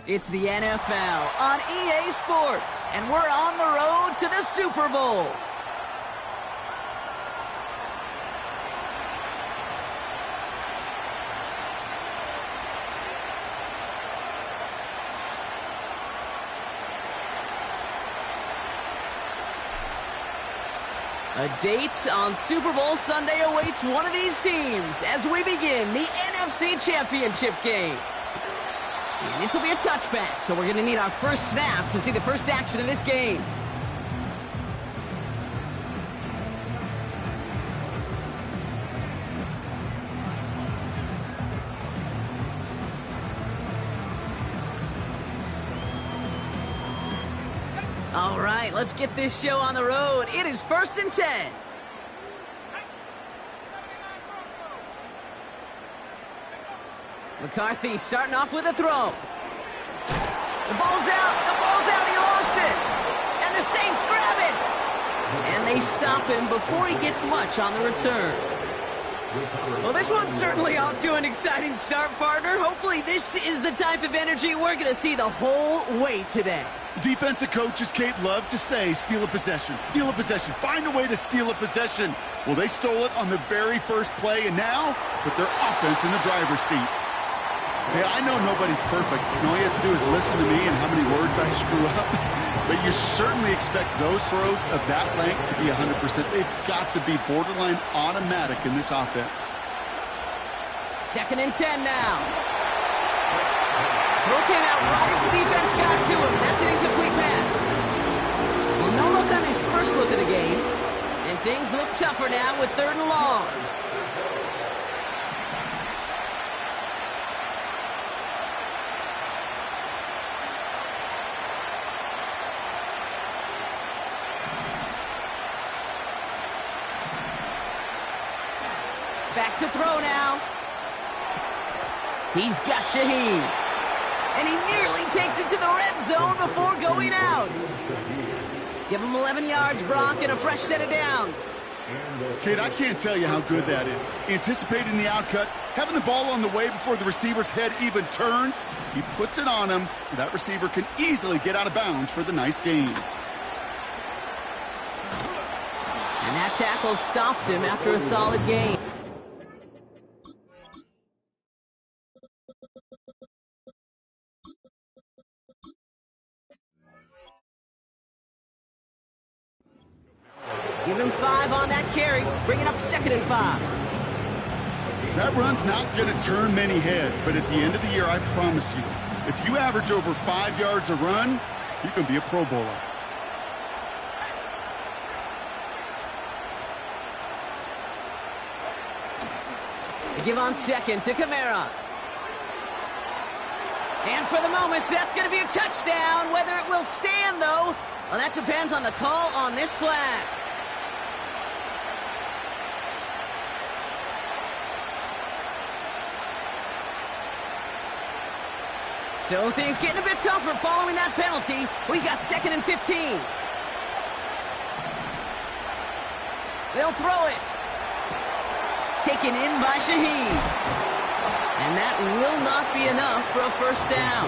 It's the NFL on EA Sports, and we're on the road to the Super Bowl. A date on Super Bowl Sunday awaits one of these teams as we begin the NFC Championship game. And this will be a touchback, so we're going to need our first snap to see the first action of this game. All right, let's get this show on the road. It is 1st and 10. McCarthy starting off with a throw. The ball's out, he lost it. And the Saints grab it. And they stop him before he gets much on the return. Well, this one's certainly off to an exciting start, partner. Hopefully this is the type of energy we're going to see the whole way today. Defensive coaches, Kate, love to say, steal a possession, find a way to steal a possession. Well, they stole it on the very first play, and now put their offense in the driver's seat. Hey, I know nobody's perfect, and all you have to do is listen to me and how many words I screw up. But you certainly expect those throws of that length to be 100%. They've got to be borderline automatic in this offense. 2nd and 10 now. Throw came out right as the defense got to him. That's an incomplete pass. Well, no look on his first look of the game. And things look tougher now with 3rd and long. Back to throw now. He's got Shaheed. And he nearly takes it to the red zone before going out. Give him 11 yards, Brock, and a fresh set of downs. Kate, I can't tell you how good that is. Anticipating the outcut, having the ball on the way before the receiver's head even turns. He puts it on him so that receiver can easily get out of bounds for the nice gain. And that tackle stops him after a solid gain. Give him 5 on that carry, bringing up 2nd and 5. That run's not going to turn many heads, but at the end of the year, I promise you, if you average over 5 yards a run, you can be a Pro Bowler. They give on 2nd to Kamara. And for the moment, that's going to be a touchdown. Whether it will stand, though, well, that depends on the call on this flag. So things getting a bit tougher following that penalty. We got 2nd and 15. They'll throw it. Taken in by Shaheed. And that will not be enough for a first down.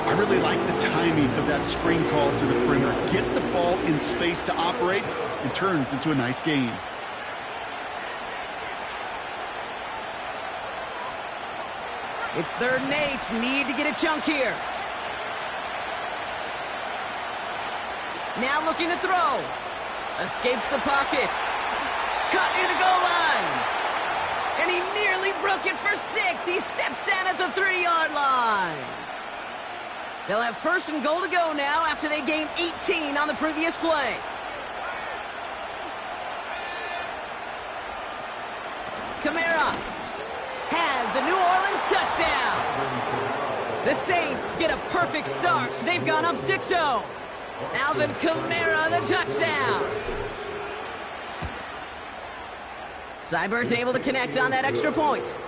I really like the timing of that screen call to the perimeter. Get the ball in space to operate and turns into a nice gain. It's 3rd and 8. Need to get a chunk here. Now looking to throw. Escapes the pocket. Caught near the goal line. And he nearly broke it for 6. He steps in at the 3-yard line. They'll have 1st and goal to go now after they gained 18 on the previous play. Kamara has the New Orleans touchdown. The Saints get a perfect start. They've gone up 6-0. Alvin Kamara, the touchdown. Seibert's able to connect on that extra point.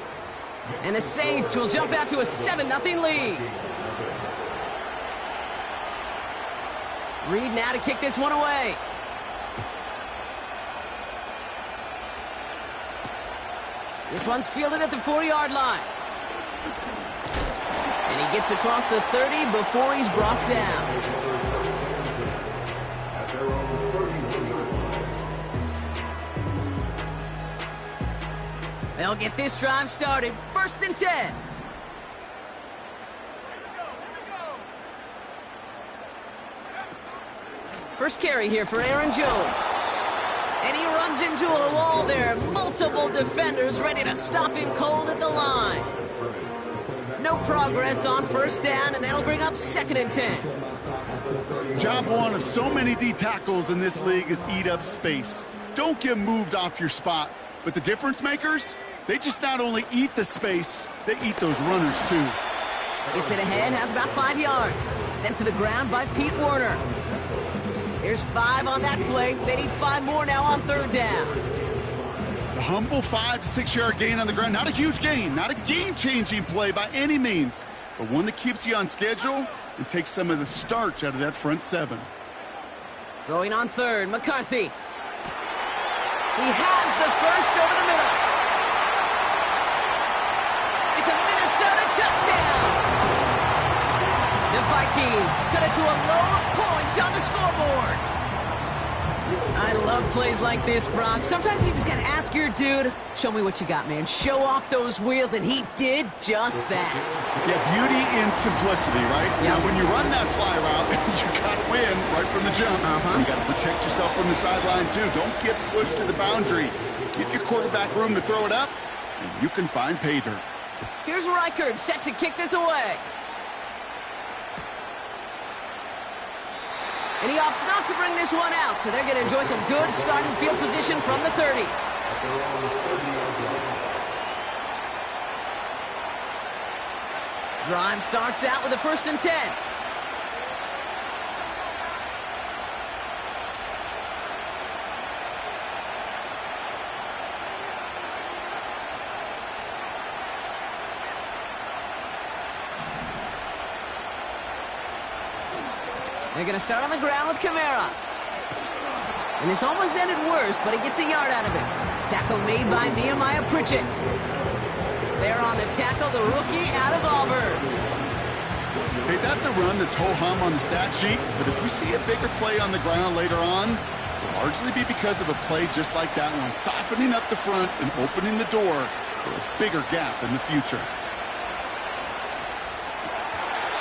And the Saints will jump out to a 7-0 lead. Reed now to kick this one away. This one's fielded at the 4-yard line. And And he gets across the 30 before he's brought down. They'll get this drive started. 1st and 10. First carry here for Aaron Jones. And he runs into a wall there. Multiple defenders ready to stop him cold at the line. No progress on 1st down, and that'll bring up 2nd and 10. Job one of so many D tackles in this league is eat up space. Don't get moved off your spot. But the difference makers, they just not only eat the space, they eat those runners too. Gets it ahead, has about 5 yards. Sent to the ground by Pete Werner. Here's 5 on that play. They need 5 more now on 3rd down. A humble 5 to 6 yard gain on the ground. Not a huge gain, not a game-changing play by any means, but one that keeps you on schedule and takes some of the starch out of that front 7. Throwing on 3rd, McCarthy. He has the first over the middle. It's a Minnesota touchdown. The Vikings cut it to a low point on the scoreboard. I love plays like this, Brock. Sometimes you just gotta ask your dude, show me what you got, man. Show off those wheels, and he did just that. Yeah, beauty in simplicity, right? Yeah. Now, when you run that fly route, you gotta win right from the jump. You gotta protect yourself from the sideline, too. Don't get pushed to the boundary. Give your quarterback room to throw it up, and you can find pay dirt. Here's Reichard set to kick this away. And he opts not to bring this one out, so they're going to enjoy some good starting field position from the 30. Drive starts out with a 1st and 10. They're going to start on the ground with Kamara. And this almost ended worse, but he gets a yard out of it. Tackle made by Nehemiah Pritchett. There on the tackle, the rookie out of Auburn. Okay, that's a run that's ho-hum on the stat sheet, but if we see a bigger play on the ground later on, it'll largely be because of a play just like that one, softening up the front and opening the door for a bigger gap in the future.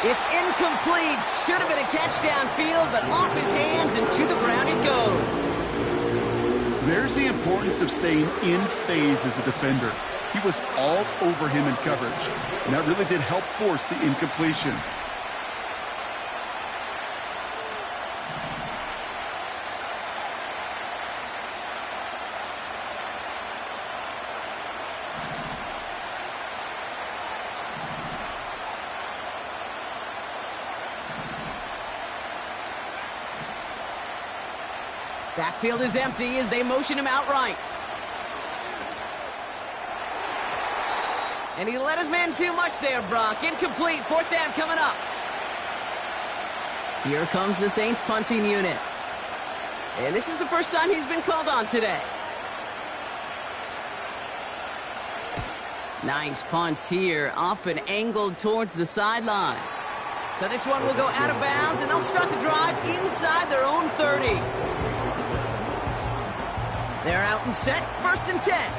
It's incomplete. Should have been a catch downfield, but off his hands and to the ground it goes. There's the importance of staying in phase as a defender. He was all over him in coverage, and that really did help force the incompletion. Backfield is empty as they motion him outright. And he let his man too much there, Brock. Incomplete. 4th down coming up. Here comes the Saints punting unit. And this is the first time he's been called on today. Nice punt here, up and angled towards the sideline. So this one will go out of bounds, and they'll start the drive inside their own 30. They're out and set, 1st and 10.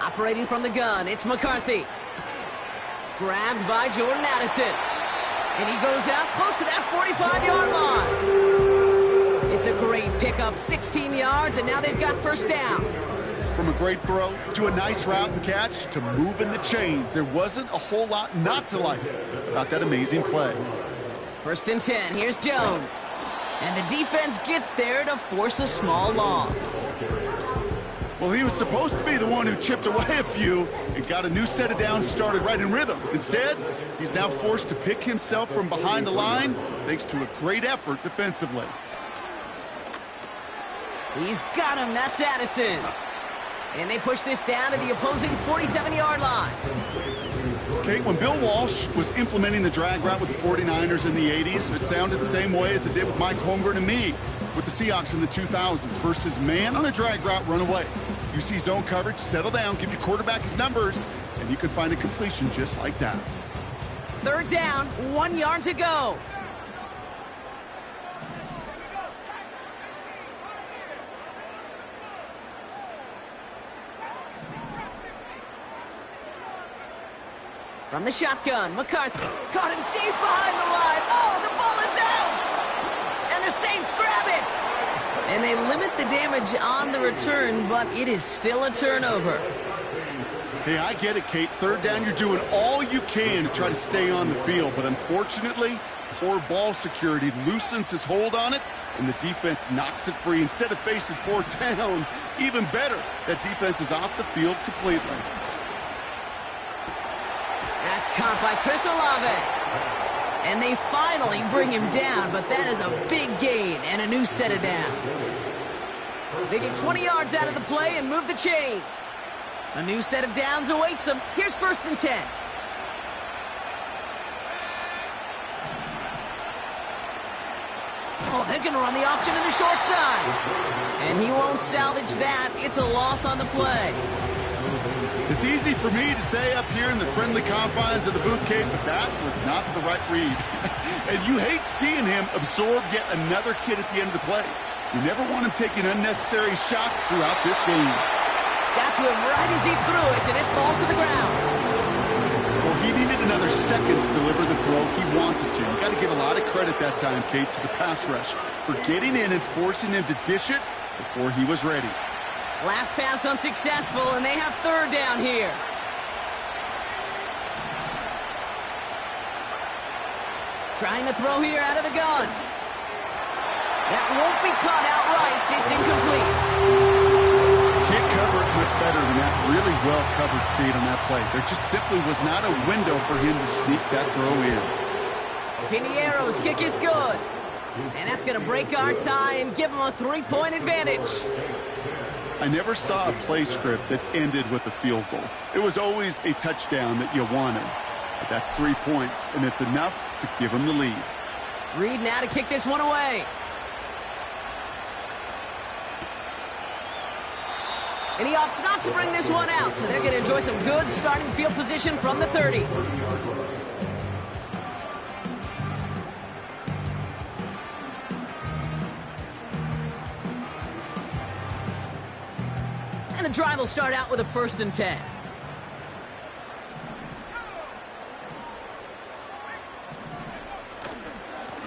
Operating from the gun, it's McCarthy. Grabbed by Jordan Addison. And he goes out close to that 45-yard line. It's a great pickup, 16 yards, and now they've got 1st down. From a great throw to a nice route and catch to moving the chains, there wasn't a whole lot not to like about that amazing play. 1st and 10, here's Jones. And the defense gets there to force a small loss. Well, he was supposed to be the one who chipped away a few and got a new set of downs started right in rhythm. Instead, he's now forced to pick himself from behind the line thanks to a great effort defensively. He's got him. That's Addison. And they push this down to the opposing 47-yard line. Okay, when Bill Walsh was implementing the drag route with the 49ers in the 80s, it sounded the same way as it did with Mike Holmgren and me. with the Seahawks in the 2000s versus man on a drag route runaway. You see zone coverage, settle down, give your quarterback his numbers, and you can find a completion just like that. 3rd down, 1 yard to go. From the shotgun, McCarthy caught him deep behind the line. Oh, the ball is out! And the Saints grab it! And they limit the damage on the return, but it is still a turnover. Hey, I get it, Kate. 3rd down, you're doing all you can to try to stay on the field, but unfortunately, poor ball security loosens his hold on it, and the defense knocks it free. Instead of facing 4th down, even better, that defense is off the field completely. That's caught by Chris Olave. And they finally bring him down, but that is a big gain and a new set of downs. They get 20 yards out of the play and move the chains. A new set of downs awaits them. Here's 1st and 10. Oh, they're going to run the option in the short side. And he won't salvage that. It's a loss on the play. It's easy for me to say up here in the friendly confines of the booth, Kate, but that was not the right read. And you hate seeing him absorb yet another hit at the end of the play. You never want him taking unnecessary shots throughout this game. Got to him right as he threw it, and it falls to the ground. Well, he needed another second to deliver the throw he wanted to. You got to give a lot of credit that time, Kate, to the pass rush for getting in and forcing him to dish it before he was ready. Last pass unsuccessful, and they have 3rd down here. Trying to throw here out of the gun. That won't be caught outright. It's incomplete. Can't cover it much better than that. Really well covered, Kate, on that play. There just simply was not a window for him to sneak that throw in. Piniero's kick is good. And that's going to break our tie and give him a 3-point advantage. I never saw a play script that ended with a field goal. It was always a touchdown that you wanted. But that's 3 points, and it's enough to give him the lead. Reed now to kick this one away. And he opts not to bring this one out, so they're going to enjoy some good starting field position from the 30. And the drive will start out with a 1st and 10.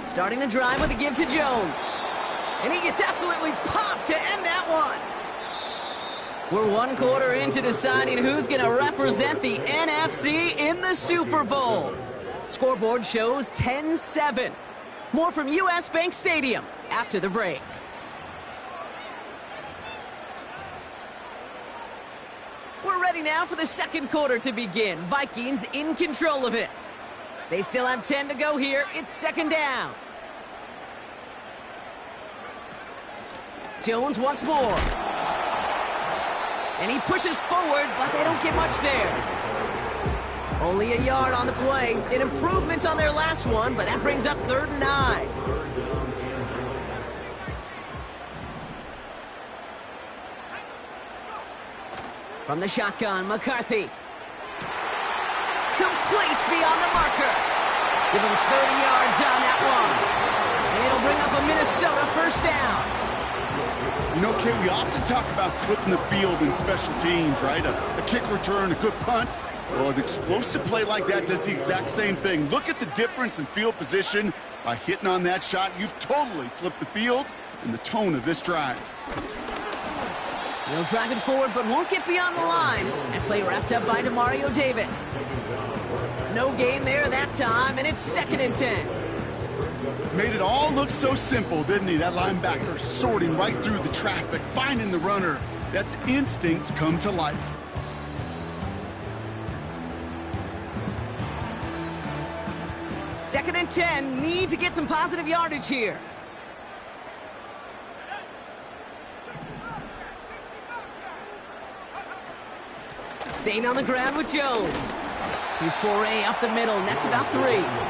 Starting the drive with a give to Jones. And he gets absolutely popped to end that one. We're 1 quarter into deciding who's going to represent the NFC in the Super Bowl. Scoreboard shows 10-7. More from US Bank Stadium after the break. We're ready now for the 2nd quarter to begin. Vikings in control of it. They still have 10 to go here. It's 2nd down. Jones once more. And he pushes forward, but they don't get much there. Only a yard on the play. An improvement on their last one, but that brings up 3rd and 9. From the shotgun, McCarthy. Complete beyond the marker. Give him 30 yards on that one. And it'll bring up a Minnesota 1st down. You know, Kate, we often talk about flipping the field in special teams, right? A kick return, a good punt. Well, an explosive play like that does the exact same thing. Look at the difference in field position. By hitting on that shot, you've totally flipped the field and the tone of this drive. They'll drive it forward, but won't get beyond the line. And play wrapped up by Demario Davis. No gain there that time, and it's 2nd and 10. Made it all look so simple, didn't he? That linebacker sorting right through the traffic, finding the runner. That's instincts come to life. Second and 10, need to get some positive yardage here. Staying on the ground with Jones. He's foray up the middle, and that's about 3.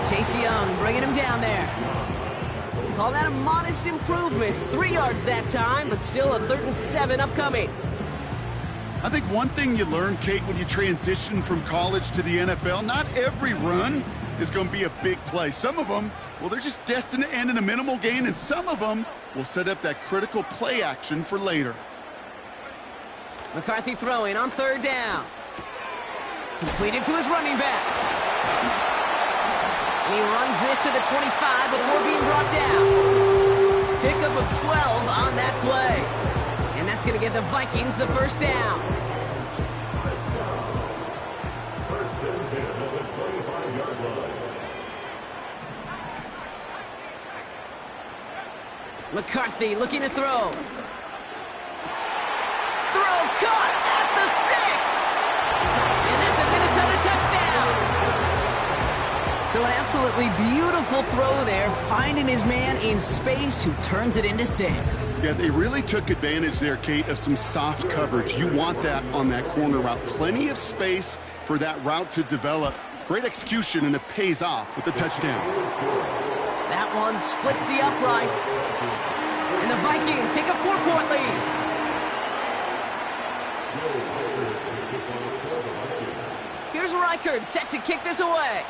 Chase Young bringing him down there. Call that a modest improvement. 3 yards that time, but still a 3rd and 7 upcoming. I think one thing you learn, Kate, when you transition from college to the NFL, not every run is going to be a big play. Some of them, well, they're just destined to end in a minimal gain, and some of them will set up that critical play action for later. McCarthy throwing on 3rd down. Completed to his running back. And he runs this to the 25 before being brought down. Pickup of 12 on that play. And that's going to give the Vikings the 1st down. McCarthy looking to throw. Throw caught at the 6. And that's a Minnesota touchdown. So an absolutely beautiful throw there, finding his man in space who turns it into 6. Yeah, they really took advantage there, Kate, of some soft coverage. You want that on that corner route. Plenty of space for that route to develop. Great execution, and it pays off with the touchdown. That one splits the uprights. And the Vikings take a 4-point lead. Here's Reichard set to kick this away.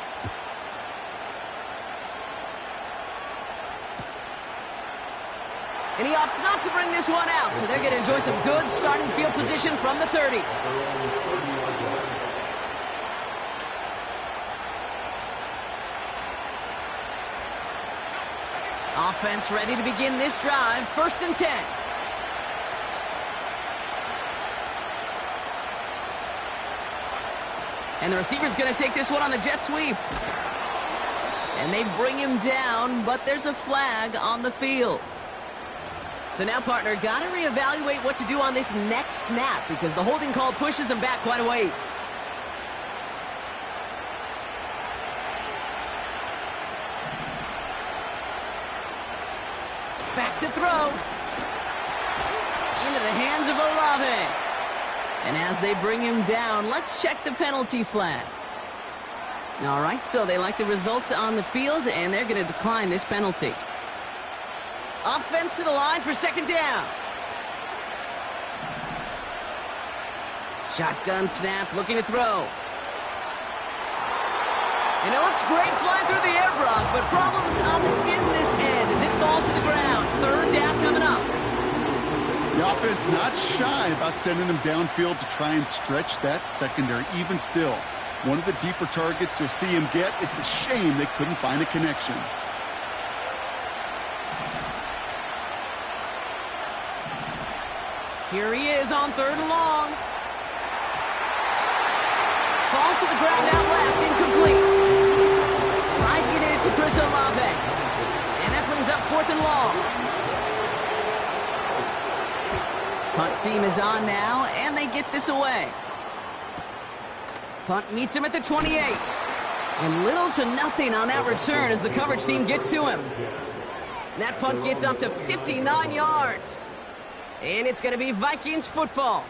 And he opts not to bring this one out, so they're going to enjoy some good starting field position from the 30. Offense ready to begin this drive, 1st and 10. And the receiver's going to take this one on the jet sweep. And they bring him down, but there's a flag on the field. So now, partner, got to reevaluate what to do on this next snap because the holding call pushes him back quite a ways. Back to throw. Into the hands of Olave. And as they bring him down, let's check the penalty flag. All right, so they like the results on the field, and they're going to decline this penalty. Offense to the line for 2nd down. Shotgun snap, looking to throw. And it looks great flying through the air, Brock, but problems on the business end as it falls to the ground. 3rd down coming up. The offense not shy about sending them downfield to try and stretch that secondary. Even still, one of the deeper targets you'll see him get. It's a shame they couldn't find a connection. Here he is on 3rd and long. Falls to the ground out left, incomplete. Tried getting it to Chris Olave. And that brings up 4th and long. Punt team is on now, and they get this away. Punt meets him at the 28. And little to nothing on that return as the coverage team gets to him. And that punt gets up to 59 yards. And it's going to be Vikings football.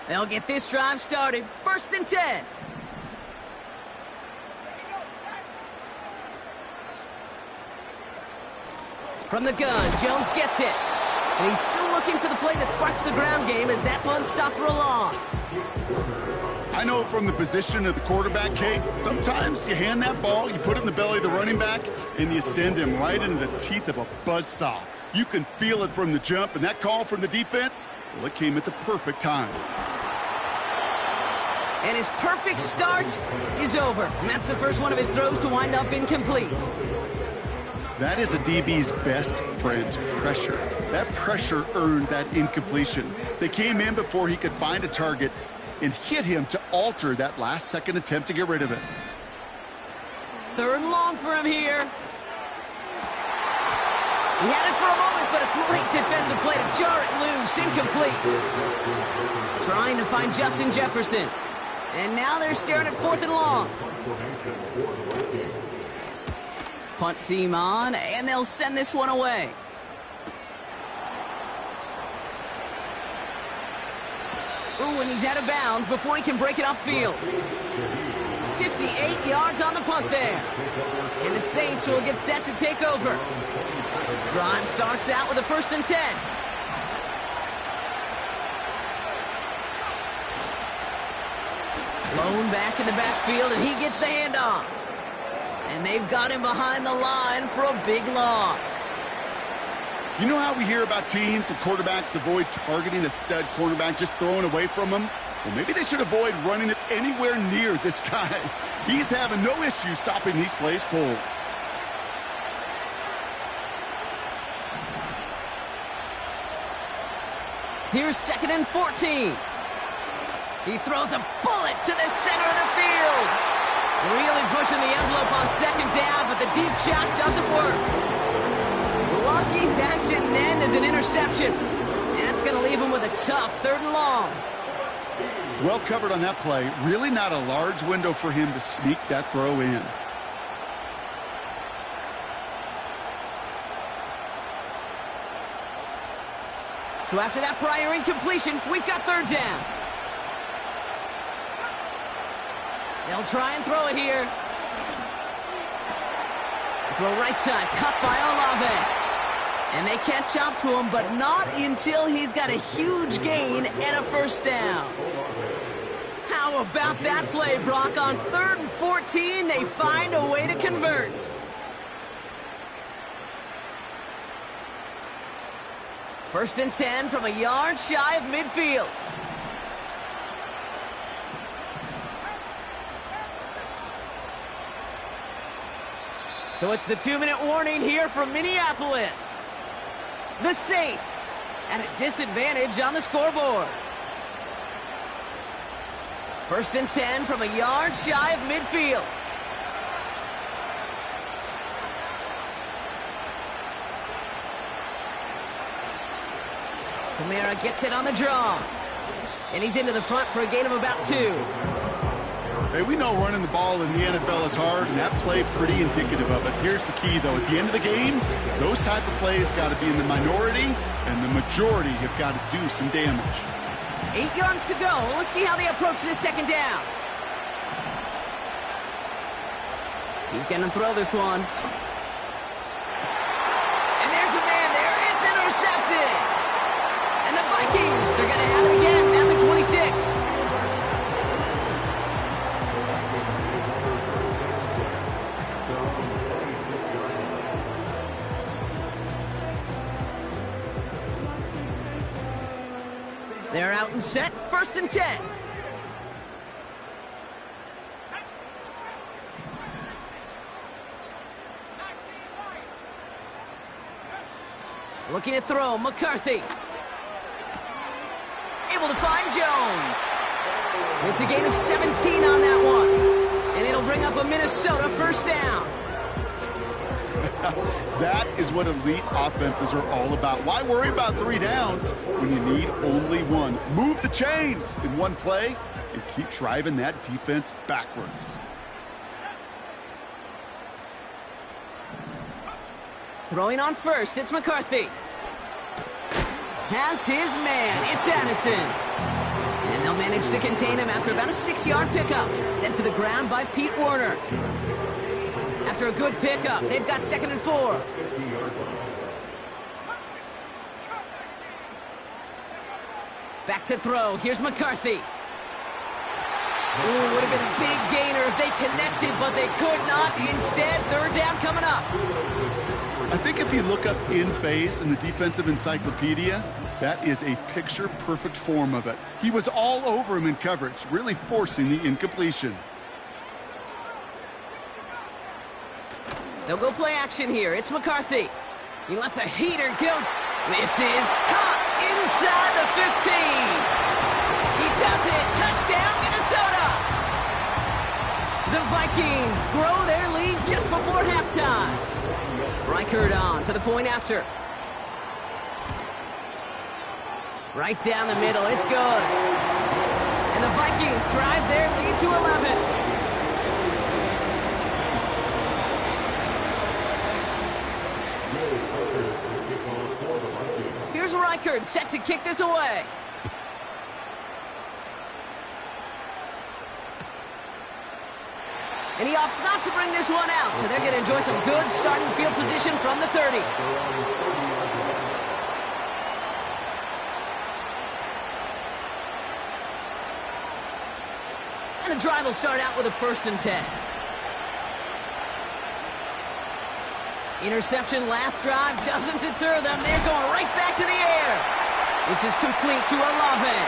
They'll get this drive started. 1st and 10. From the gun, Jones gets it. And he's still looking for the play that sparks the ground game as that one stopped for a loss. I know from the position of the quarterback, Kate, sometimes you hand that ball, you put it in the belly of the running back, and you send him right into the teeth of a buzzsaw. You can feel it from the jump, and that call from the defense, well, it came at the perfect time. And his perfect start is over. And that's the first one of his throws to wind up incomplete. That is a DB's best friend, pressure. That pressure earned that incompletion. They came in before he could find a target and hit him to alter that last-second attempt to get rid of it. 3rd and long for him here. He had it for a moment, but a great defensive play to jar it loose. Incomplete. Trying to find Justin Jefferson. And now they're staring at 4th and long. Punt team on, and they'll send this one away. Ooh, and he's out of bounds before he can break it upfield. 58 yards on the punt there. And the Saints will get set to take over. Drive starts out with a 1st and 10. Blown back in the backfield, and he gets the handoff. And they've got him behind the line for a big loss. You know how we hear about teams and quarterbacks avoid targeting a stud cornerback, just throwing away from him? Well, maybe they should avoid running it anywhere near this guy. He's having no issue stopping these plays cold. Here's 2nd and 14. He throws a bullet to the center of the field. Really pushing the envelope on 2nd down, but the deep shot doesn't work. Lucky that didn't end as an interception. And that's going to leave him with a tough 3rd and long. Well covered on that play. Really not a large window for him to sneak that throw in. So after that prior incompletion, we've got 3rd down. They'll try and throw it here. Throw right side, cut by Olave. And they catch up to him, but not until he's got a huge gain and a 1st down. How about that play, Brock? On 3rd and 14, they find a way to convert. First and 10 from a yard shy of midfield. So it's the 2-minute warning here from Minneapolis. The Saints at a disadvantage on the scoreboard. First and 10 from a yard shy of midfield. Kamara gets it on the draw. And he's into the front for a gain of about 2. Hey, we know running the ball in the NFL is hard, and that play pretty indicative of it. Here's the key, though. At the end of the game, those type of plays got to be in the minority, and the majority have got to do some damage. 8 yards to go. Let's see how they approach this 2nd down. He's going to throw this one. And there's a man there. It's intercepted. And the Vikings are going to have it again at the 26. They're out and set. 1st and 10. Looking to throw. McCarthy. Able to find Jones. It's a gain of 17 on that one. And it'll bring up a Minnesota 1st down. That is what elite offenses are all about. Why worry about 3 downs when you need only 1? Move the chains in one play and keep driving that defense backwards. Throwing on 1st, it's McCarthy. Has his man, it's Addison. And they'll manage to contain him after about a 6-yard pickup. Sent to the ground by Pete Werner. After a good pickup, they've got 2nd and 4. Back to throw. Here's McCarthy. Ooh, would have been a big gainer if they connected, but they could not. Instead, 3rd down coming up. I think if you look up in phase in the defensive encyclopedia, that is a picture-perfect form of it. He was all over him in coverage, really forcing the incompletion. They'll go play action here. It's McCarthy. He lets a heater go. This is caught inside the 15. He does it. Touchdown, Minnesota. The Vikings grow their lead just before halftime. Reichert on for the point after. Right down the middle. It's good. And the Vikings drive their lead to 11. Here's Reichert set to kick this away. And he opts not to bring this one out, so they're going to enjoy some good starting field position from the 30. And the drive will start out with a 1st and 10. Interception last drive doesn't deter them. They're going right back to the air. This is complete to Olave.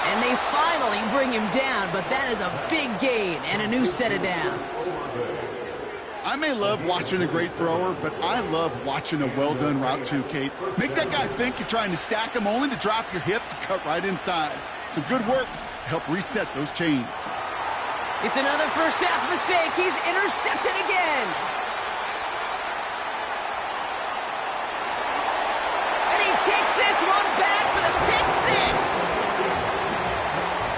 And they finally bring him down, but that is a big gain and a new set of downs. I may love watching a great thrower, but I love watching a well-done route too, Kate. Make that guy think you're trying to stack him only to drop your hips and cut right inside. Some good work to help reset those chains. It's another first half mistake. He's intercepted again. And he takes this one back for the pick 6.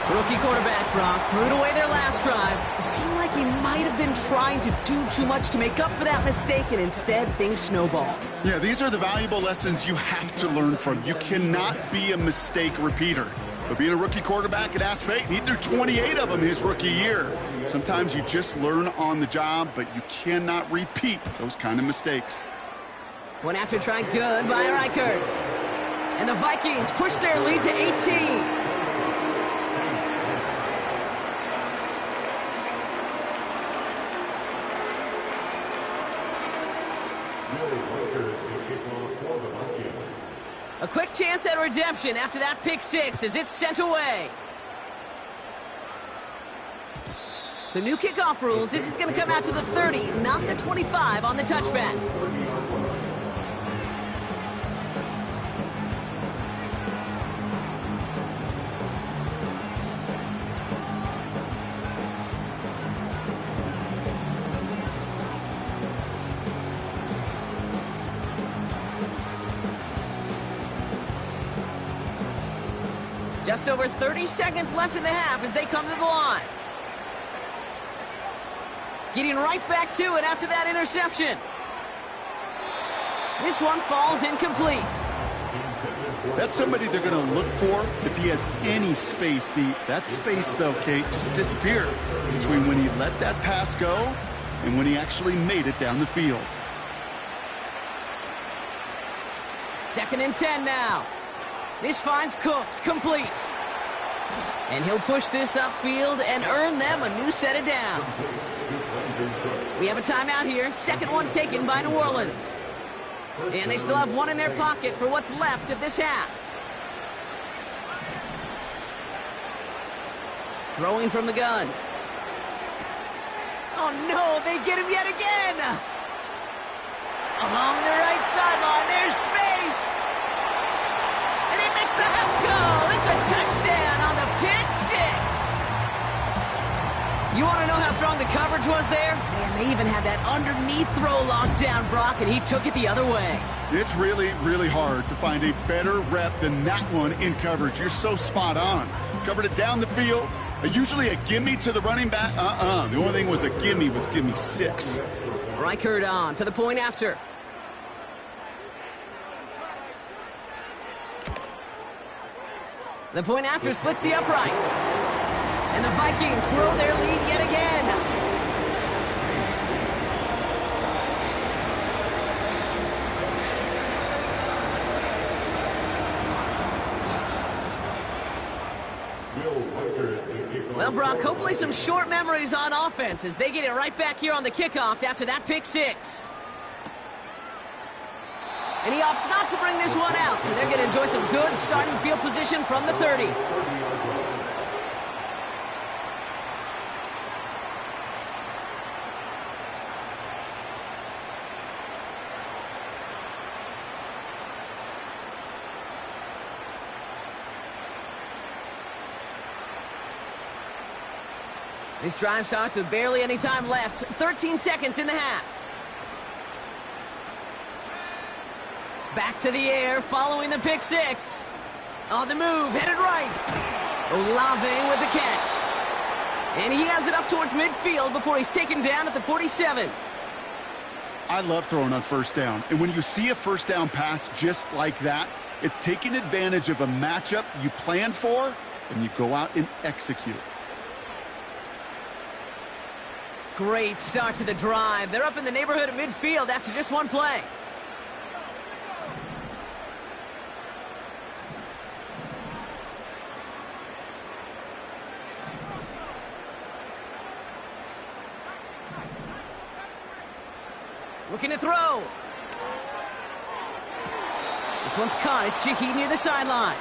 Rookie quarterback Brock threw it away their last drive. It seemed like he might have been trying to do too much to make up for that mistake, and instead things snowballed. Yeah, these are the valuable lessons you have to learn from. You cannot be a mistake repeater. But being a rookie quarterback at Ask Peyton, he threw 28 of them his rookie year. Sometimes you just learn on the job, but you cannot repeat those kind of mistakes. One after try good by Reichert. And the Vikings push their lead to 18. A quick chance at redemption after that pick 6 as it's sent away. So new kickoff rules. This is going to come out to the 30, not the 25 on the touchback. Just over 30 seconds left in the half as they come to the line. Getting right back to it after that interception. This one falls incomplete. That's somebody they're going to look for if he has any space deep. That space, though, Kate, just disappeared between when he let that pass go and when he actually made it down the field. 2nd and 10 now. This finds Cooks complete. And he'll push this upfield and earn them a new set of downs. We have a timeout here. 2nd one taken by New Orleans. And they still have one in their pocket for what's left of this half. Throwing from the gun. Oh no, they get him yet again. Along the right sideline, there's space. And he makes the house go. It's a touchdown on the pick 6. You want to know how strong the coverage was there? Man, they even had that underneath throw locked down, Brock, and he took it the other way. It's really, really hard to find a better rep than that one in coverage. You're so spot on. Covered it down the field. Usually a gimme to the running back. The only thing was a gimme was gimme 6. Reichert on for the point after. The point after splits the uprights. And the Vikings grow their lead yet again. Well, Brock, hopefully some short memories on offense as they get it right back here on the kickoff after that pick 6. And he opts not to bring this one out, so they're going to enjoy some good starting field position from the 30. This drive starts with barely any time left. 13 seconds in the half. Back to the air, following the pick 6. On the move, headed right. Olave with the catch. And he has it up towards midfield before he's taken down at the 47. I love throwing on first down. And when you see a first down pass just like that, it's taking advantage of a matchup you planned for, and you go out and execute. Great start to the drive. They're up in the neighborhood of midfield after just one play. Looking to throw. This one's caught. It's Shaheed near the sideline.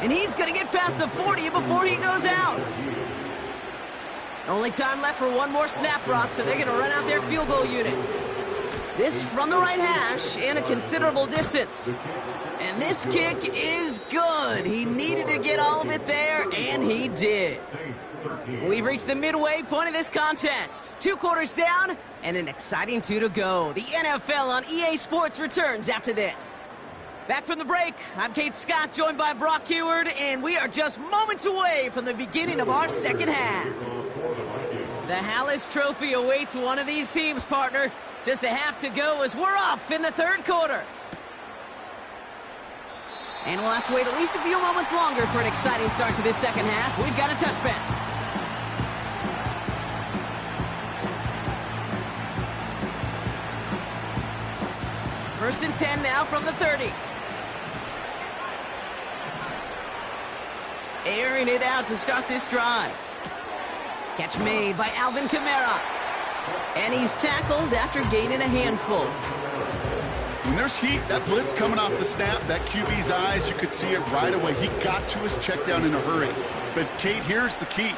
And he's going to get past the 40 before he goes out. Only time left for one more snap, Brock, so they're going to run out their field goal unit. This from the right hash and a considerable distance. And this kick is good. He needed to get all of it there, and he did. We've reached the midway point of this contest. 2 quarters down and an exciting 2 to go. The NFL on EA Sports returns after this. Back from the break, I'm Kate Scott, joined by Brock Heward, and we are just moments away from the beginning of our second half. The Hallis Trophy awaits one of these teams, partner. Just a half to go as we're off in the third quarter. And we'll have to wait at least a few moments longer for an exciting start to this second half. We've got a touchback. First and 10 now from the 30. Airing it out to start this drive. Catch made by Alvin Kamara. And he's tackled after gaining a handful. When there's heat, that blitz coming off the snap, that QB's eyes, you could see it right away. He got to his check down in a hurry. But, Kate, here's the key.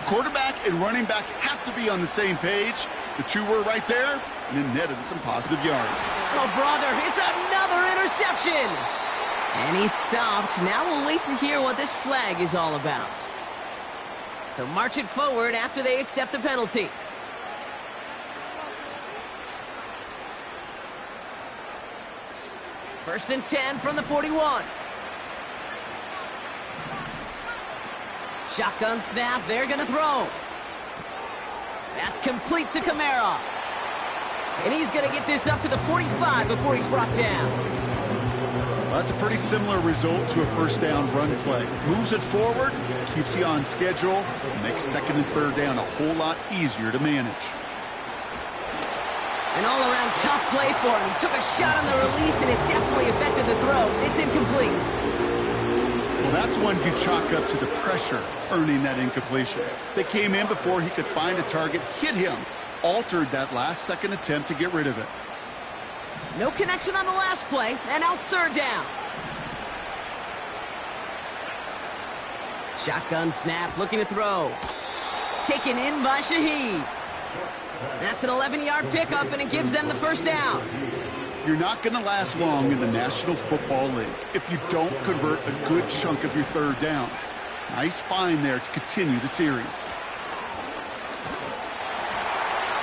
Quarterback and running back have to be on the same page. The two were right there, and it netted some positive yards. Oh, brother, it's another interception. And he's stopped. Now we'll wait to hear what this flag is all about. So march it forward after they accept the penalty. First and 10 from the 41. Shotgun snap, they're going to throw. That's complete to Kamara. And he's going to get this up to the 45 before he's brought down. Well, that's a pretty similar result to a first down run play. Moves it forward, keeps you on schedule, makes second and third down a whole lot easier to manage. An all-around tough play for him. He took a shot on the release, and it definitely affected the throw. It's incomplete. Well, that's one you chalk up to the pressure, earning that incompletion. They came in before he could find a target, hit him, altered that last-second attempt to get rid of it. No connection on the last play, and now it's third down. Shotgun snap, looking to throw. Taken in by Shaheed. That's an 11-yard pickup, and it gives them the first down. You're not going to last long in the National Football League if you don't convert a good chunk of your third downs. Nice find there to continue the series.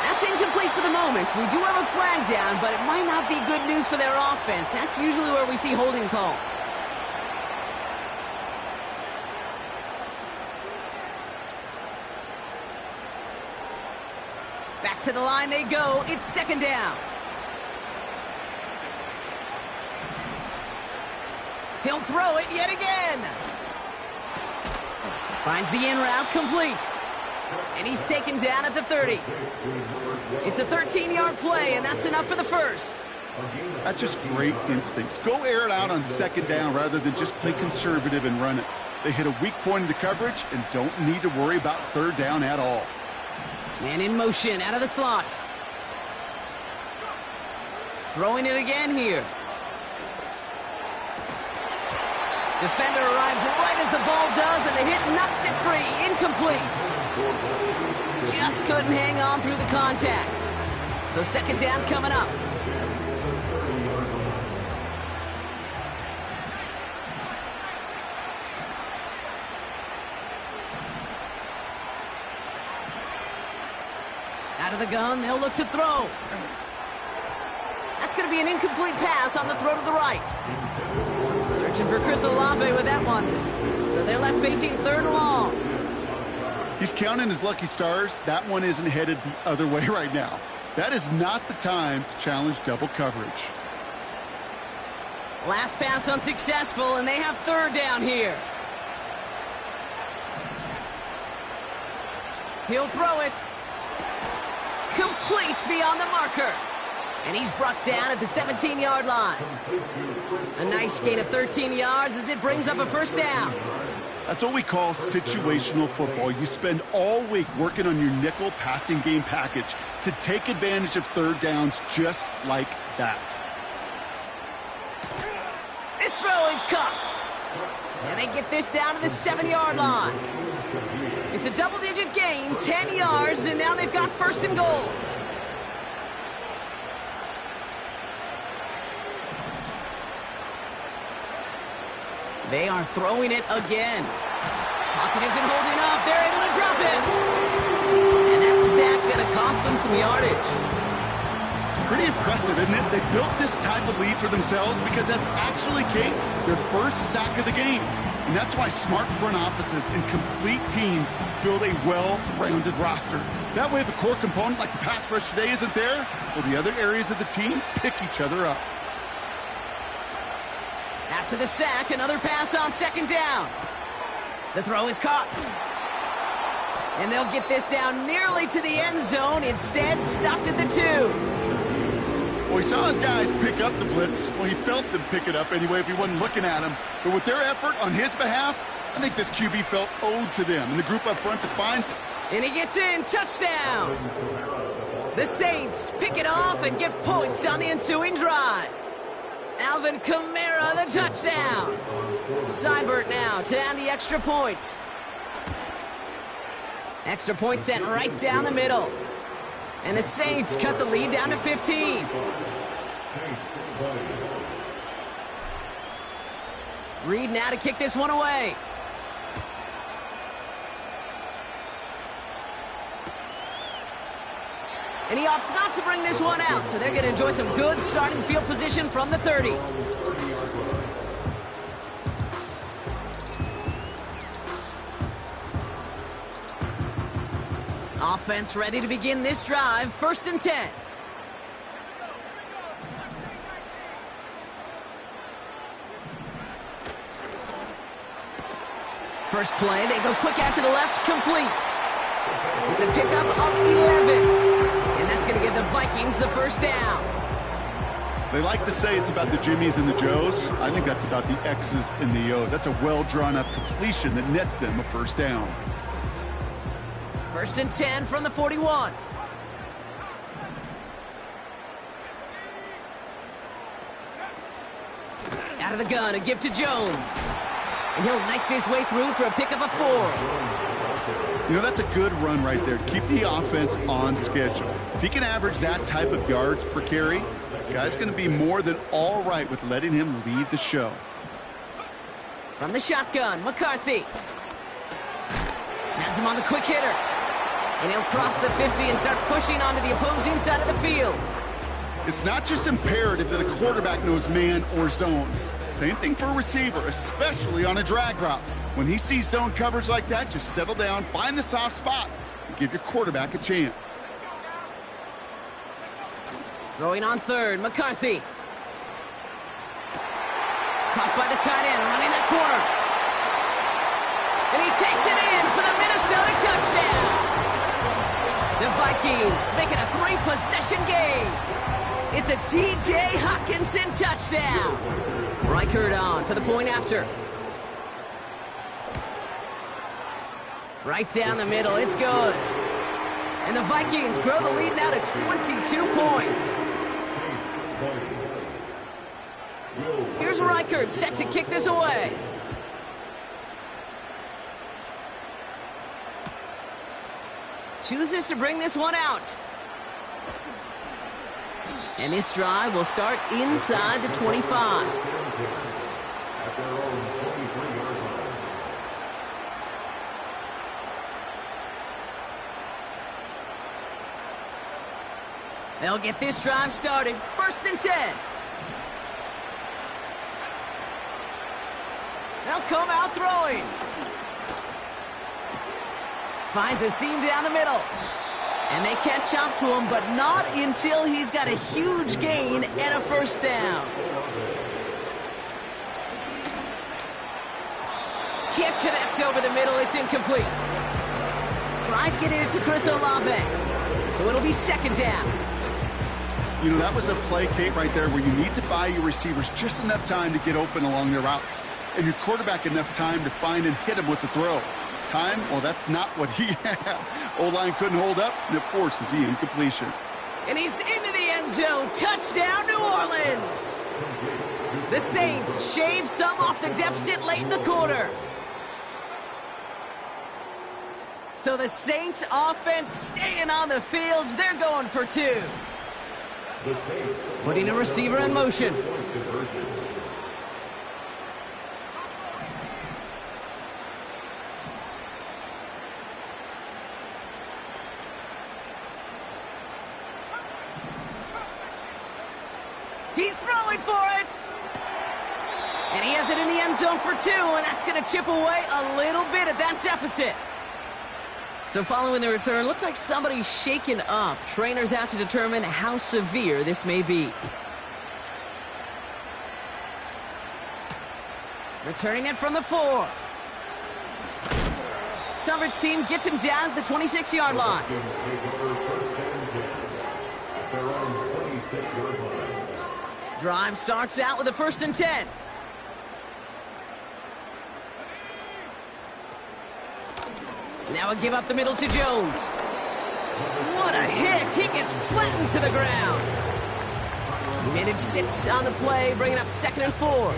That's incomplete for the moment. We do have a flag down, but it might not be good news for their offense. That's usually where we see holding calls. Back to the line they go. It's second down. He'll throw it yet again. Finds the in route complete. And he's taken down at the 30. It's a 13-yard play, and that's enough for the first. That's just great instincts. Go air it out on second down rather than just play conservative and run it. They hit a weak point in the coverage and don't need to worry about third down at all. Man in motion out of the slot. Throwing it again here. Defender arrives right as the ball does, and the hit knocks it free. Incomplete. Just couldn't hang on through the contact. So second down coming up. Out of the gun, they'll look to throw. That's going to be an incomplete pass on the throw to the right. Searching for Chris Olave with that one. So they're left facing third and long. He's counting his lucky stars. That one isn't headed the other way right now. That is not the time to challenge double coverage. Last pass unsuccessful, and they have third down here. He'll throw it. complete beyond the marker. And he's brought down at the 17-yard line. A nice gain of 13 yards as it brings up a first down. That's what we call situational football. You spend all week working on your nickel passing game package to take advantage of third downs just like that. This throw is caught. And they get this down to the 7-yard line. It's a double-digit gain, 10 yards, and now they've got first and goal. They are throwing it again. Pocket isn't holding up. They're able to drop it. And that sack going to cost them some yardage. It's pretty impressive, isn't it? They built this type of lead for themselves because that's actually, Kate, their first sack of the game. And that's why smart front offices and complete teams build a well-rounded roster. That way, if a core component like the pass rush today isn't there, well, the other areas of the team pick each other up. After the sack, another pass on second down. The throw is caught. And they'll get this down nearly to the end zone. Instead, stopped at the 2. Well, he saw his guys pick up the blitz. Well, he felt them pick it up anyway if he wasn't looking at him. But with their effort on his behalf, I think this QB felt owed to them. And the group up front to find. And he gets in. Touchdown. The Saints pick it off and get points on the ensuing drive. Alvin Kamara, the touchdown. Seibert now to add the extra point. Extra point sent right down the middle. And the Saints cut the lead down to 15. Reed now to kick this one away. And he opts not to bring this one out, so they're going to enjoy some good starting field position from the 30. Offense ready to begin this drive, 1st and 10. First play, they go quick out to the left, complete. It's a pickup of 11. And that's going to give the Vikings the first down. They like to say it's about the Jimmies and the Joes. I think that's about the X's and the O's. That's a well-drawn-up completion that nets them a first down. 1st and 10 from the 41. Out of the gun, a give to Jones. And he'll knife his way through for a pickup of 4. You know, that's a good run right there. Keep the offense on schedule. If he can average that type of yards per carry, this guy's going to be more than all right with letting him lead the show. From the shotgun, McCarthy. Has him on the quick hitter. And he'll cross the 50 and start pushing onto the opposing side of the field. It's not just imperative that a quarterback knows man or zone. Same thing for a receiver, especially on a drag route. When he sees zone coverage like that, just settle down, find the soft spot, and give your quarterback a chance. Throwing on 3rd, McCarthy. Caught by the tight end, running that corner. And he takes it in for the Minnesota touchdown. The Vikings make it a 3-possession game. It's a T.J. Hockenson touchdown. Reichert on for the point after. Right down the middle, it's good. And the Vikings grow the lead now to 22 points. Here's Reichert set to kick this away. Chooses to bring this one out. And this drive will start inside the 25. They'll get this drive started. 1st and 10. They'll come out throwing. Finds a seam down the middle. And they catch up to him, but not until he's got a huge gain and a first down. Can't connect over the middle. It's incomplete. Tried getting it to Chris Olave. So it'll be second down. You know, that was a play, Kate, right there, where you need to buy your receivers just enough time to get open along their routes, and your quarterback enough time to find and hit him with the throw. Time, well, that's not what he had. O-line couldn't hold up, and it forces the incompletion. And he's into the end zone. Touchdown, New Orleans. The Saints shave some off the deficit late in the quarter. So the Saints offense staying on the fields. They're going for two. Putting a receiver in motion. He's throwing for it. And he has it in the end zone for two, and that's going to chip away a little bit at that deficit. So following the return, looks like somebody's shaken up. Trainers have to determine how severe this may be. Returning it from the 4. Coverage team gets him down at the 26-yard line. Drive starts out with a 1st and 10. Now a give up the middle to Jones. What a hit! He gets flattened to the ground. Minute 6 on the play, bringing up 2nd and 4.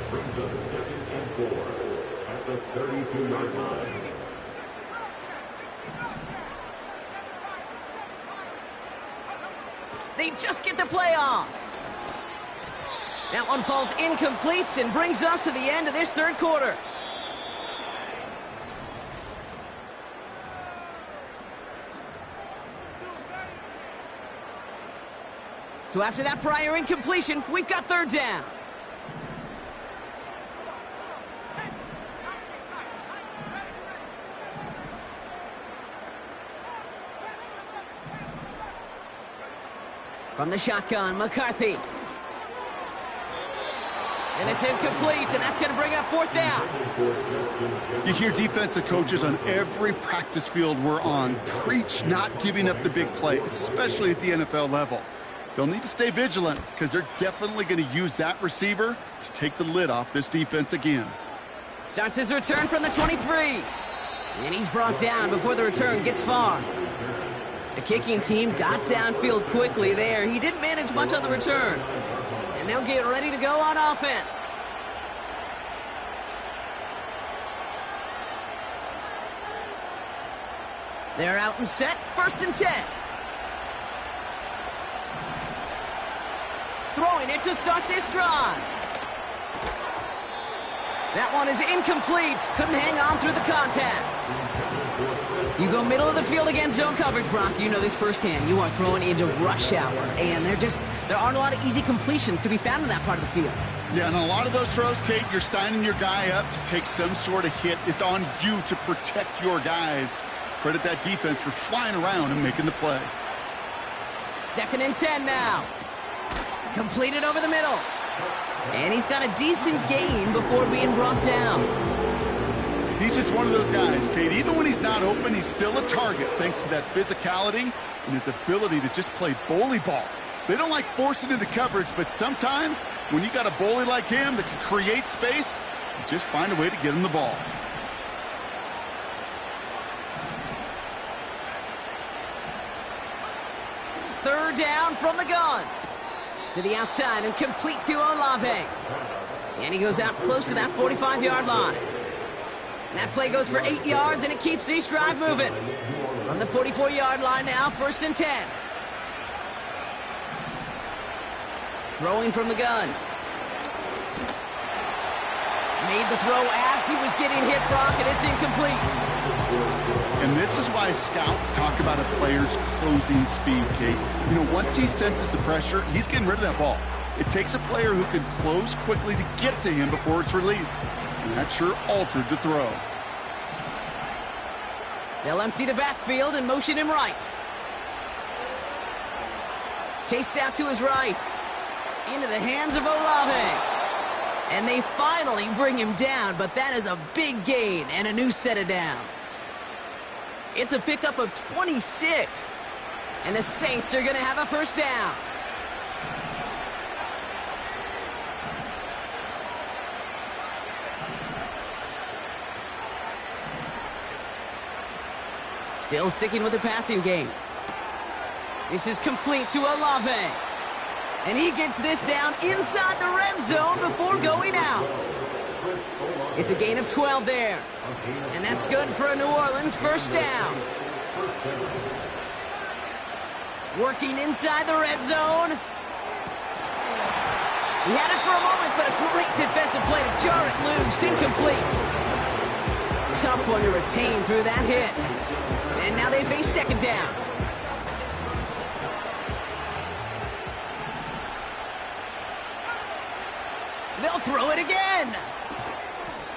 Brings up 2nd and 4 at the 32-yard line. They just get the play off. That one falls incomplete and brings us to the end of this 3rd quarter. So after that prior incompletion, we've got 3rd down. From the shotgun, McCarthy. And it's incomplete, and that's going to bring up 4th down. You hear defensive coaches on every practice field we're on preach not giving up the big play, especially at the NFL level. They'll need to stay vigilant because they're definitely going to use that receiver to take the lid off this defense again. Starts his return from the 23. And he's brought down before the return gets far. The kicking team got downfield quickly there. He didn't manage much on the return. And they'll get ready to go on offense. They're out and set. 1st and 10. Throwing it to start this drive. That one is incomplete. Couldn't hang on through the contact. You go middle of the field against zone coverage, Brock. You know this firsthand. You are throwing into rush hour. And there aren't a lot of easy completions to be found in that part of the field. Yeah, and a lot of those throws, Kate, you're signing your guy up to take some sort of hit. It's on you to protect your guys. Credit that defense for flying around and making the play. 2nd and 10 now. Completed over the middle. And he's got a decent gain before being brought down. He's just one of those guys, Kate. Even when he's not open, he's still a target thanks to that physicality and his ability to just play bully ball. They don't like forcing into coverage, but sometimes when you got a bully like him that can create space, you just find a way to get him the ball. Third down from the gun. To the outside and complete to Olave. And he goes out close to that 45-yard line. That play goes for 8 yards, and it keeps this drive moving. From the 44-yard line now, 1st and 10. Throwing from the gun. Made the throw as he was getting hit, Brock, and it's incomplete. And this is why scouts talk about a player's closing speed, Kate. You know, once he senses the pressure, he's getting rid of that ball. It takes a player who can close quickly to get to him before it's released. And that sure altered the throw. They'll empty the backfield and motion him right. Chased out to his right. Into the hands of Olave. And they finally bring him down, but that is a big gain and a new set of downs. It's a pickup of 26. And the Saints are going to have a first down. Still sticking with the passing game. This is complete to Olave. And he gets this down inside the red zone before going out. It's a gain of 12 there. And that's good for a New Orleans first down. Working inside the red zone. He had it for a moment, but a great defensive play to jar it loose. Incomplete. Tough one to retain through that hit. And now they face second down. They'll throw it again.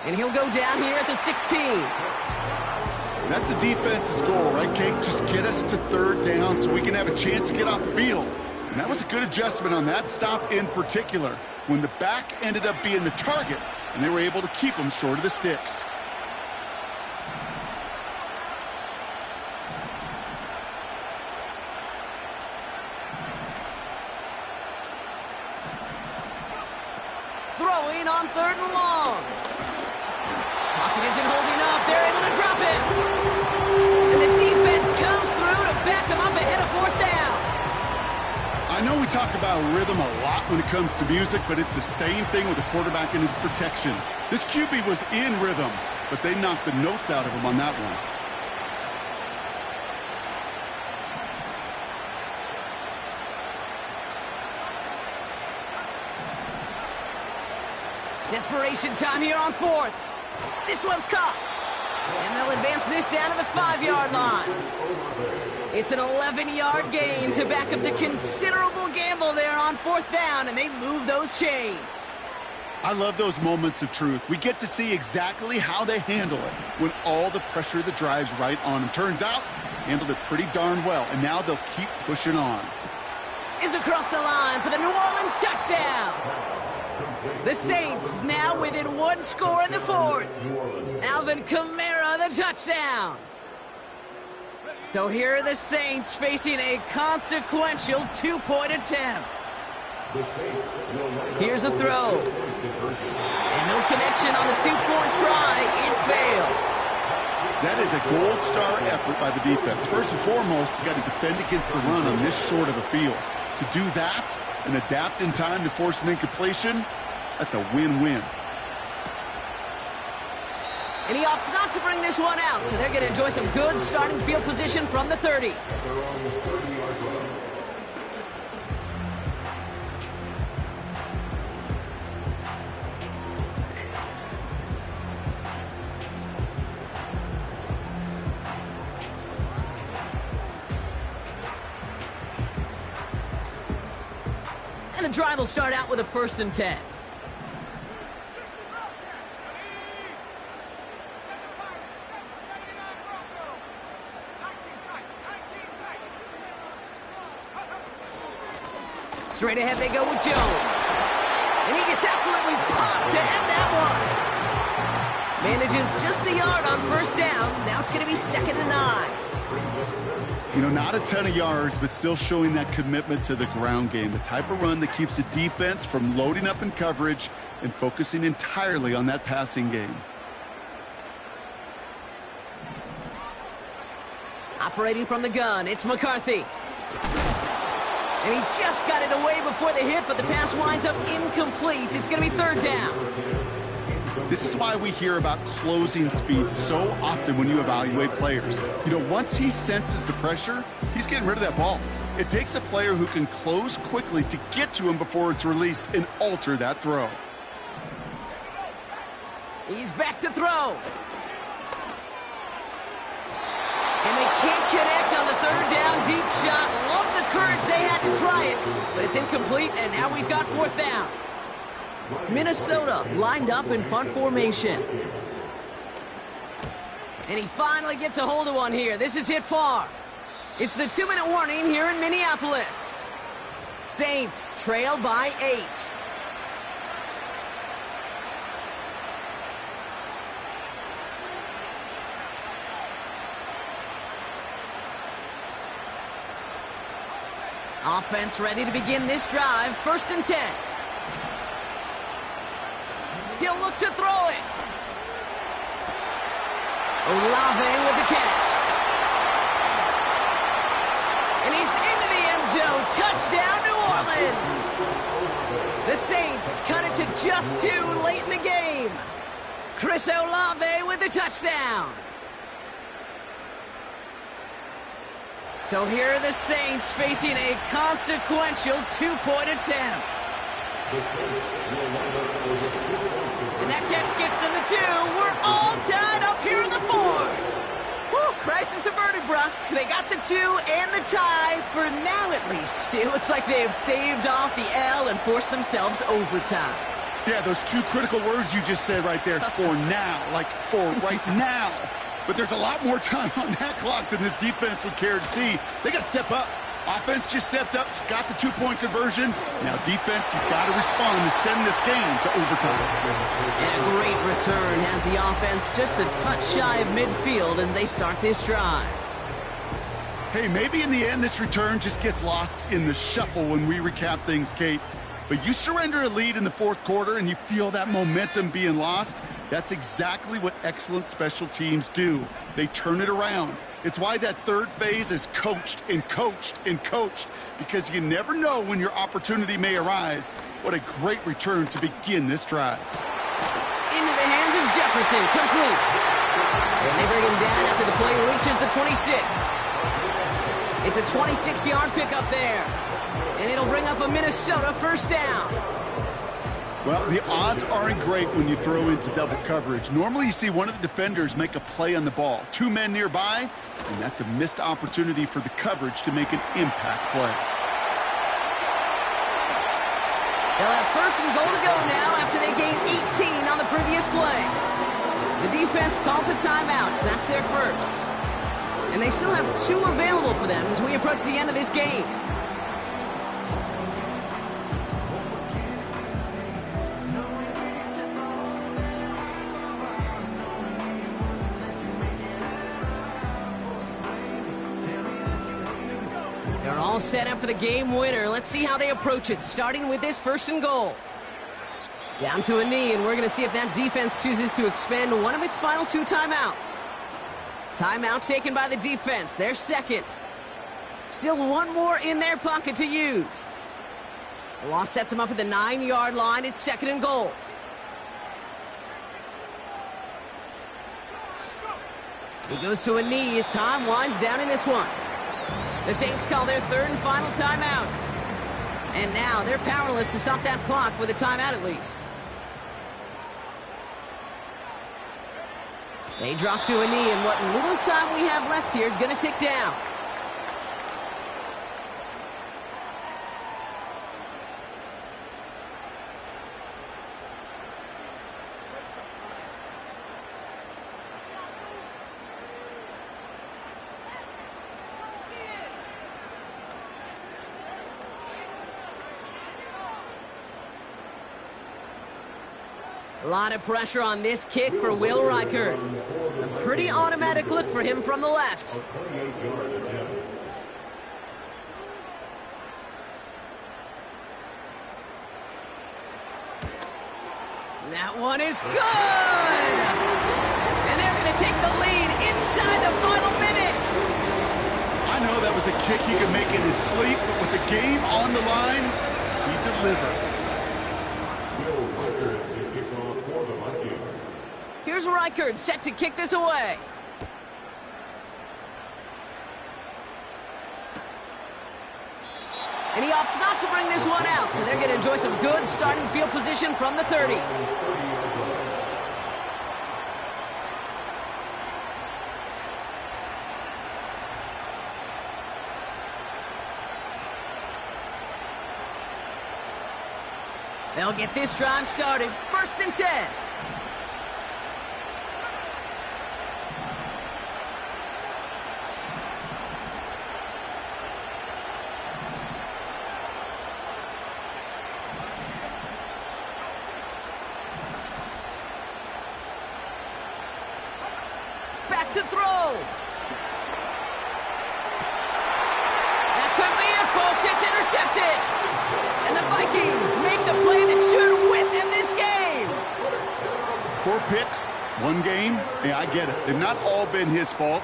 And he'll go down here at the 16. That's a defense's goal, right, Kate? Just get us to third down so we can have a chance to get off the field. And that was a good adjustment on that stop in particular, when the back ended up being the target, and they were able to keep him short of the sticks. Throwing on third and long. Pocket isn't holding up. They're able to drop it. And the defense comes through to back them up ahead of fourth down. I know we talk about rhythm a lot when it comes to music, but it's the same thing with the quarterback and his protection. This QB was in rhythm, but they knocked the notes out of him on that one. Desperation time here on fourth. This one's caught. And they'll advance this down to the 5-yard line. It's an 11-yard gain to back up the considerable gamble there on fourth down, and they move those chains. I love those moments of truth. We get to see exactly how they handle it when all the pressure that drives right on them. Turns out, handled it pretty darn well, and now they'll keep pushing on. Is across the line for the New Orleans touchdown. The Saints now within one score in the fourth. Alvin Kamara, the touchdown. So here are the Saints facing a consequential two-point attempt. Here's a throw. And no connection on the two-point try. It fails. That is a gold star effort by the defense. First and foremost, you got to defend against the run on this short of a field. To do that and adapt in time to force an incompletion, that's a win-win. And he opts not to bring this one out, so they're going to enjoy some good starting field position from the 30. And the drive will start out with a 1st and 10. Straight ahead they go with Jones. And he gets absolutely popped to end that one. Manages just a yard on first down. Now it's going to be 2nd and 9. You know, not a ton of yards, but still showing that commitment to the ground game. The type of run that keeps the defense from loading up in coverage and focusing entirely on that passing game. Operating from the gun, it's McCarthy. And he just got it away before the hit, but the pass winds up incomplete. It's going to be 3rd down. This is why we hear about closing speed so often when you evaluate players. You know, once he senses the pressure, he's getting rid of that ball. It takes a player who can close quickly to get to him before it's released and alter that throw. He's back to throw. And they can't connect on the 3rd down deep shot. Love the courage they had to try it, but it's incomplete, and now we've got 4th down. Minnesota lined up in punt formation. And he finally gets a hold of one here. This is hit far. It's the 2-minute warning here in Minneapolis. Saints trail by 8. Offense ready to begin this drive. 1st and 10. He'll look to throw it. Olave with the catch. And he's into the end zone. Touchdown, New Orleans. The Saints cut it to just 2 late in the game. Chris Olave with the touchdown. So here are the Saints facing a consequential 2-point attempt. And that catch gets them the 2. We're all tied up here in the 4th. Woo, crisis averted, Brock. They got the 2 and the tie for now at least. It looks like they have saved off the L and forced themselves overtime. Yeah, those 2 critical words you just said right there, for now, like for right now. But there's a lot more time on that clock than this defense would care to see. They got to step up. Offense just stepped up, got the 2-point conversion. Now defense, you got to respond to send this game to overtime. And a great return has the offense just a touch shy of midfield as they start this drive. Hey, maybe in the end this return just gets lost in the shuffle when we recap things, Kate. But you surrender a lead in the 4th quarter and you feel that momentum being lost. That's exactly what excellent special teams do. They turn it around. It's why that 3rd phase is coached and coached and coached, because you never know when your opportunity may arise. What a great return to begin this drive. Into the hands of Jefferson, complete. And they bring him down after the play reaches the 26. It's a 26-yard pickup there. And it'll bring up a Minnesota 1st down. Well, the odds aren't great when you throw into double coverage. Normally you see one of the defenders make a play on the ball. 2 men nearby, and that's a missed opportunity for the coverage to make an impact play. They'll have 1st and goal to go now after they gain 18 on the previous play. The defense calls a timeout, so that's their 1st. And they still have 2 available for them as we approach the end of this game. They're all set up for the game winner. Let's see how they approach it, starting with this 1st and goal. Down to a knee, and we're going to see if that defense chooses to expend one of its final 2 timeouts. Timeout taken by the defense, their 2nd. Still 1 more in their pocket to use. The loss sets them up at the 9-yard line. It's 2nd and goal. He goes to a knee as time winds down in this one. The Saints call their 3rd and final timeout. And now they're powerless to stop that clock with a timeout at least. They drop to a knee, and what little time we have left here is going to tick down. A lot of pressure on this kick for Will Reichert. A pretty automatic look for him from the left. That one is good! And they're going to take the lead inside the final minute. I know that was a kick he could make in his sleep, but with the game on the line, he delivered. Here's Reichert set to kick this away. And he opts not to bring this one out, so they're going to enjoy some good starting field position from the 30. They'll get this drive started. 1st and 10. Back to throw. That could be it, folks. it's intercepted. And the Vikings make the play that should win them this game. 4 picks, 1 game. Yeah, I get it. They've not all been his fault,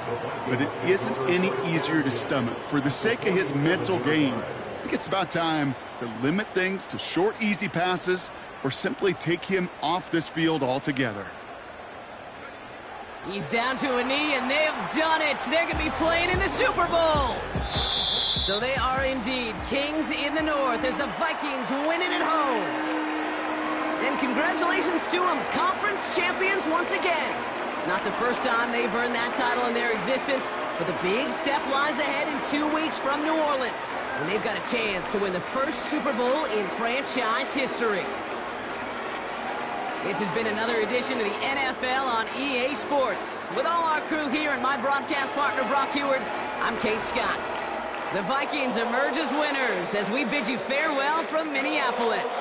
but it isn't any easier to stomach. For the sake of his mental game, I think it's about time to limit things to short, easy passes or simply take him off this field altogether. He's down to a knee, and they've done it. They're going to be playing in the Super Bowl. So they are indeed kings in the north as the Vikings win it at home. And congratulations to them, conference champions once again. Not the first time they've earned that title in their existence, but the big step lies ahead in 2 weeks from New Orleans, when they've got a chance to win the first Super Bowl in franchise history. This has been another edition of the NFL on EA Sports. With all our crew here and my broadcast partner, Brock Heward, I'm Kate Scott. The Vikings emerge as winners as we bid you farewell from Minneapolis.